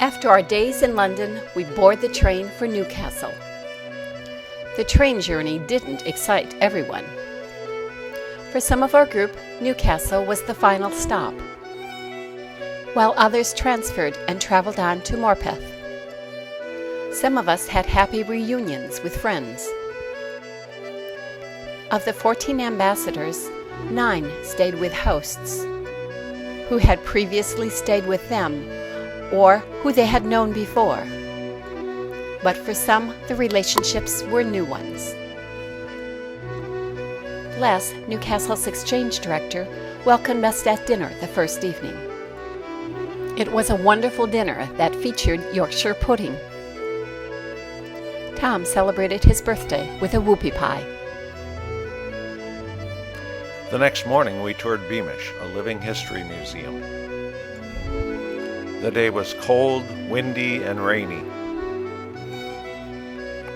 After our days in London, we board the train for Newcastle. The train journey didn't excite everyone. For some of our group, Newcastle was the final stop, while others transferred and traveled on to Morpeth. Some of us had happy reunions with friends. Of the 14 ambassadors, 9 stayed with hosts, who had previously stayed with them or who they had known before. But for some, the relationships were new ones. Les, Newcastle's exchange director, welcomed us at dinner the first evening. It was a wonderful dinner that featured Yorkshire pudding. Tom celebrated his birthday with a whoopie pie. The next morning we toured Beamish, a living history museum. The day was cold, windy, and rainy.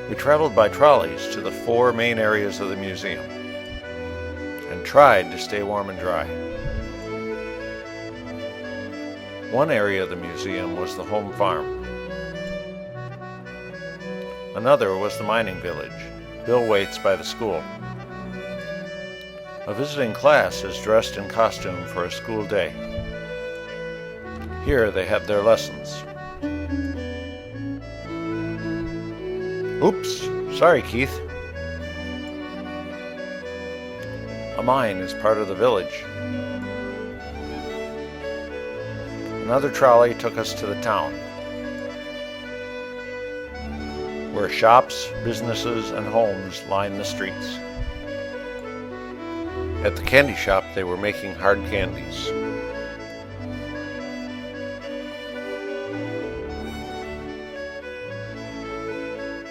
We traveled by trolleys to the 4 main areas of the museum and tried to stay warm and dry. One area of the museum was the home farm. Another was the mining village, Bill waits by the school. A visiting class is dressed in costume for a school day. Here they have their lessons. Oops, sorry Keith. A mine is part of the village. Another trolley took us to the town, where shops, businesses, and homes line the streets. At the candy shop, they were making hard candies.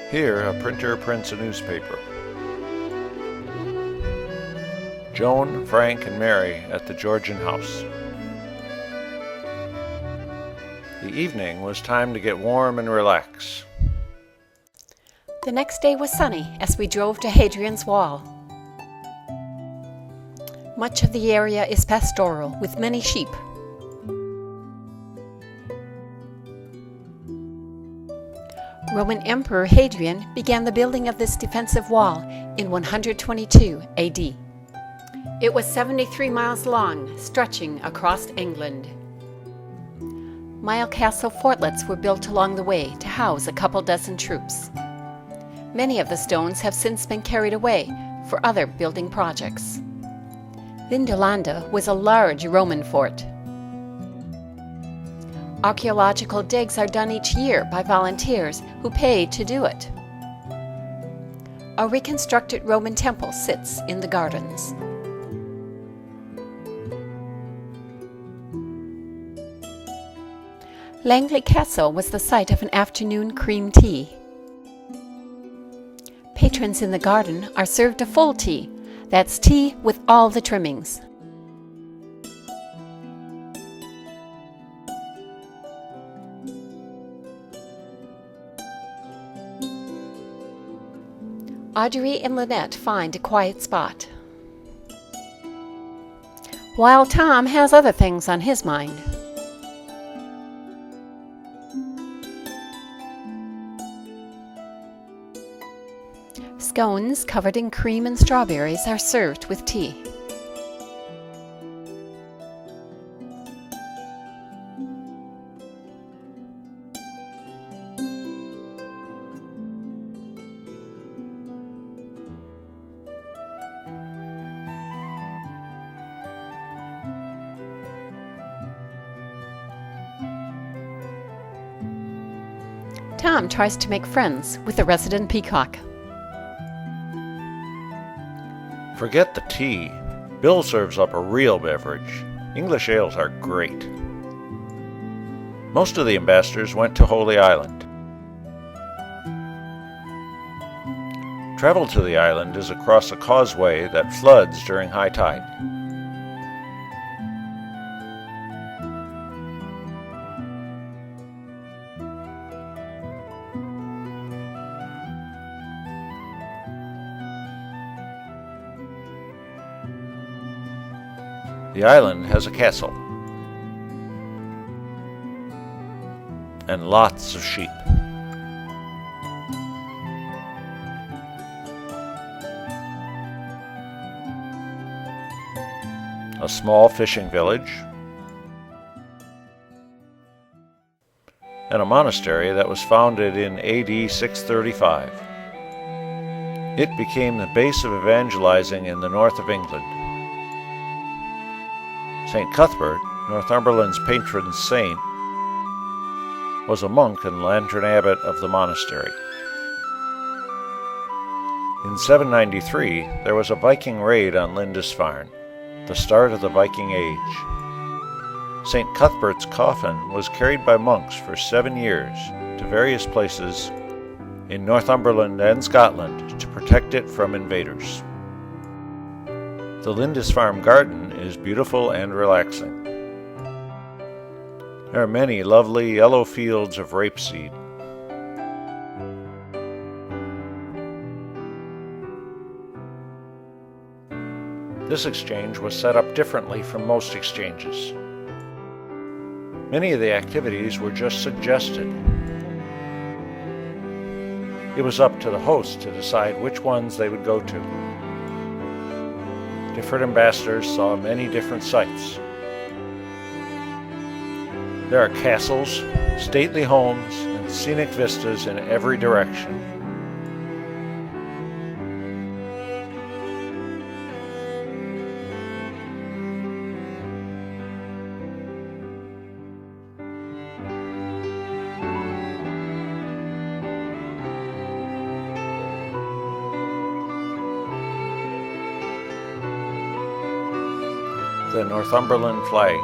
Here, a printer prints a newspaper. Joan, Frank, and Mary at the Georgian house. The evening was time to get warm and relax. The next day was sunny as we drove to Hadrian's Wall. Much of the area is pastoral, with many sheep. Roman Emperor Hadrian began the building of this defensive wall in 122 AD. It was 73 miles long, stretching across England. Mile castle fortlets were built along the way to house a couple dozen troops. Many of the stones have since been carried away for other building projects. Vindolanda was a large Roman fort. Archaeological digs are done each year by volunteers who pay to do it. A reconstructed Roman temple sits in the gardens. Langley Castle was the site of an afternoon cream tea. Patrons in the garden are served a full tea. That's tea with all the trimmings. Audrey and Lynette find a quiet spot, while Tom has other things on his mind. Scones covered in cream and strawberries are served with tea. Tom tries to make friends with the resident peacock. Forget the tea. Bill serves up a real beverage. English ales are great. Most of the ambassadors went to Holy Island. Travel to the island is across a causeway that floods during high tide. The island has a castle. and lots of sheep. A small fishing village, and a monastery that was founded in AD 635. It became the base of evangelizing in the north of England. St. Cuthbert, Northumberland's patron saint, was a monk and lantern abbot of the monastery. In 793, there was a Viking raid on Lindisfarne, the start of the Viking Age. St. Cuthbert's coffin was carried by monks for 7 years to various places in Northumberland and Scotland to protect it from invaders. The Lindisfarne Garden is beautiful and relaxing. There are many lovely yellow fields of rapeseed. This exchange was set up differently from most exchanges. Many of the activities were just suggested. It was up to the host to decide which ones they would go to. Different ambassadors saw many different sights. There are castles, stately homes, and scenic vistas in every direction. The Northumberland flag.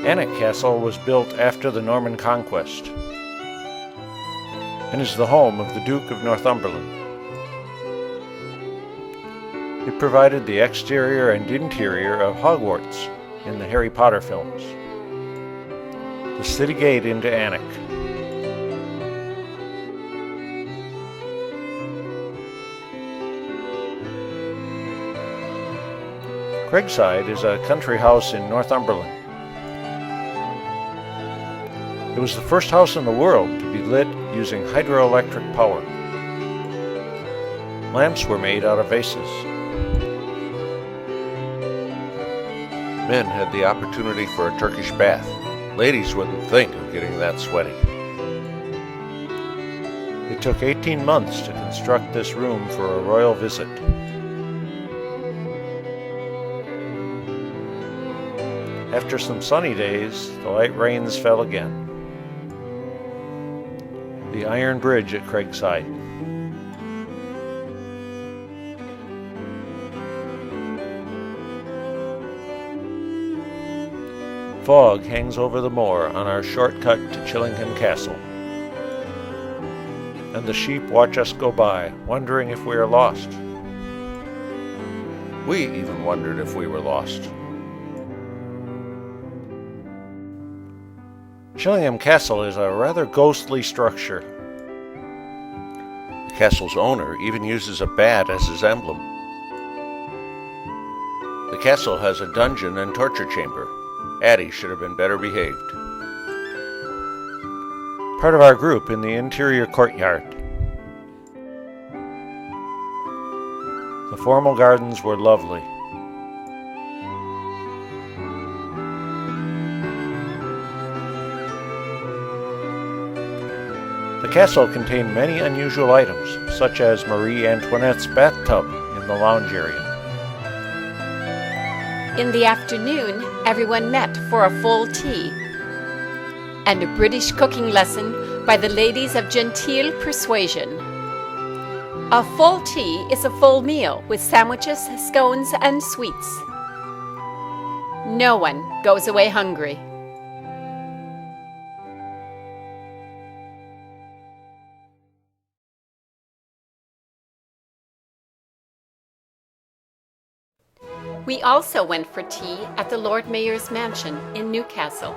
Alnwick Castle was built after the Norman Conquest and is the home of the Duke of Northumberland. It provided the exterior and interior of Hogwarts in the Harry Potter films. The city gate into Alnwick. Craigside is a country house in Northumberland. It was the first house in the world to be lit using hydroelectric power. Lamps were made out of vases. Men had the opportunity for a Turkish bath. Ladies wouldn't think of getting that sweaty. It took 18 months to construct this room for a royal visit. After some sunny days, the light rains fell again. The iron bridge at Craigside. Fog hangs over the moor on our shortcut to Chillington Castle. And the sheep watch us go by, wondering if we are lost. We even wondered if we were lost. Chillingham Castle is a rather ghostly structure. The castle's owner even uses a bat as his emblem. The castle has a dungeon and torture chamber. Addie should have been better behaved. Part of our group in the interior courtyard. The formal gardens were lovely. The castle contained many unusual items, such as Marie Antoinette's bathtub in the lounge area. In the afternoon, everyone met for a full tea and a British cooking lesson by the ladies of genteel persuasion. A full tea is a full meal with sandwiches, scones, and sweets. No one goes away hungry. We also went for tea at the Lord Mayor's mansion in Newcastle.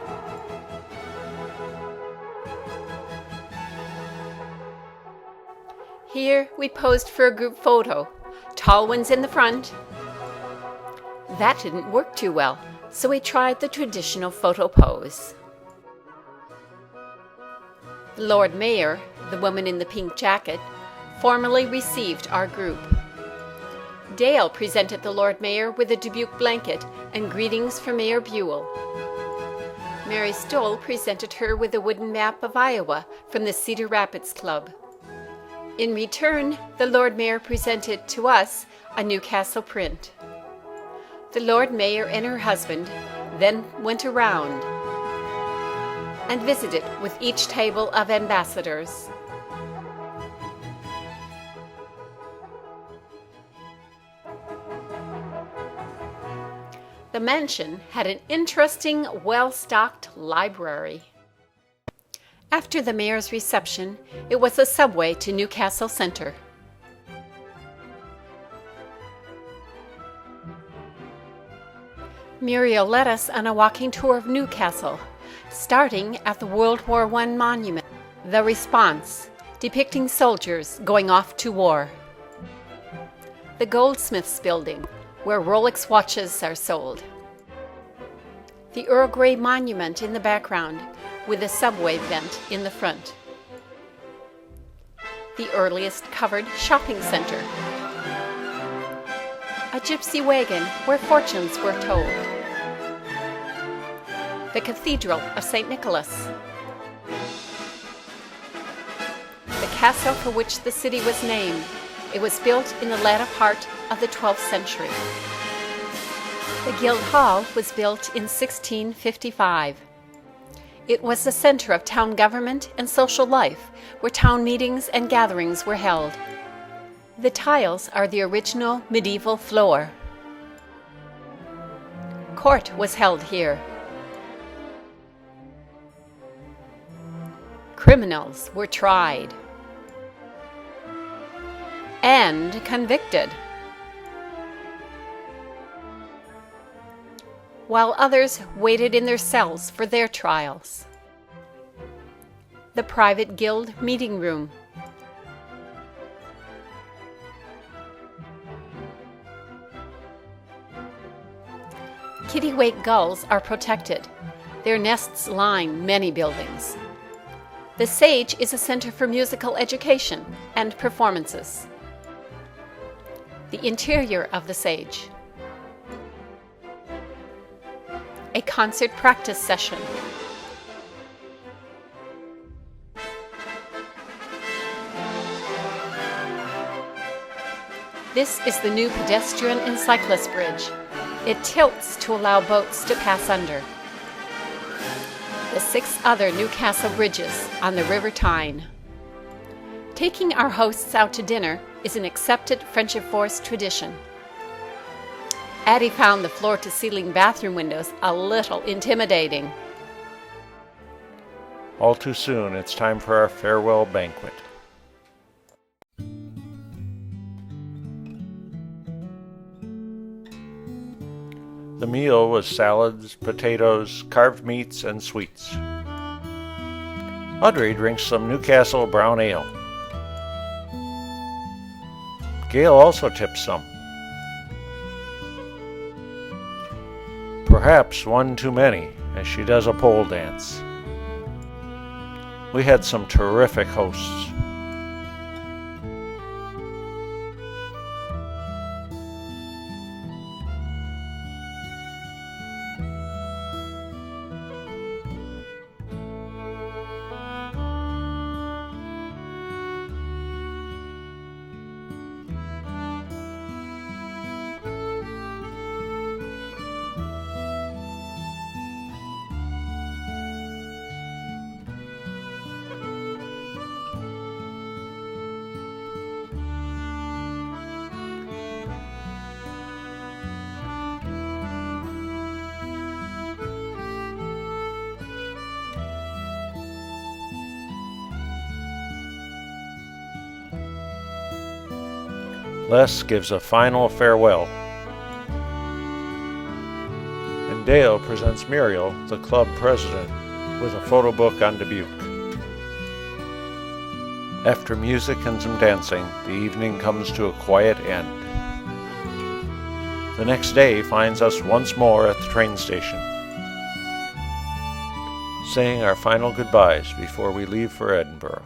Here we posed for a group photo, tall ones in the front. That didn't work too well, so we tried the traditional photo pose. The Lord Mayor, the woman in the pink jacket, formally received our group. Dale presented the Lord Mayor with a Dubuque blanket and greetings from Mayor Buell. Mary Stoll presented her with a wooden map of Iowa from the Cedar Rapids Club. In return, the Lord Mayor presented to us a Newcastle print. The Lord Mayor and her husband then went around and visited with each table of ambassadors. The mansion had an interesting, well-stocked library. After the mayor's reception, it was a subway to Newcastle Center. Muriel led us on a walking tour of Newcastle, starting at the World War I monument, The Response, depicting soldiers going off to war. The Goldsmiths Building, where Rolex watches are sold. The Earl Grey Monument in the background, with a subway vent in the front. The earliest covered shopping center. A gypsy wagon where fortunes were told. The Cathedral of St. Nicholas. The castle for which the city was named. It was built in the latter part of the 12th century. The Guildhall was built in 1655. It was the center of town government and social life, where town meetings and gatherings were held. The tiles are the original medieval floor. Court was held here. Criminals were tried and convicted, while others waited in their cells for their trials. The private guild meeting room. Kittiwake gulls are protected. Their nests line many buildings. The Sage is a center for musical education and performances. The interior of the Sage. A concert practice session. This is the new pedestrian and cyclist bridge. It tilts to allow boats to pass under. The 6 other Newcastle bridges on the River Tyne. Taking our hosts out to dinner is an accepted French Forest tradition. Addie found the floor-to-ceiling bathroom windows a little intimidating. All too soon, it's time for our farewell banquet. The meal was salads, potatoes, carved meats, and sweets. Audrey drinks some Newcastle brown ale. Gail also tips some. Perhaps one too many, as she does a pole dance. We had some terrific hosts. Les gives a final farewell. and Dale presents Muriel, the club president, with a photo book on Dubuque. After music and some dancing, the evening comes to a quiet end. The next day finds us once more at the train station, saying our final goodbyes before we leave for Edinburgh.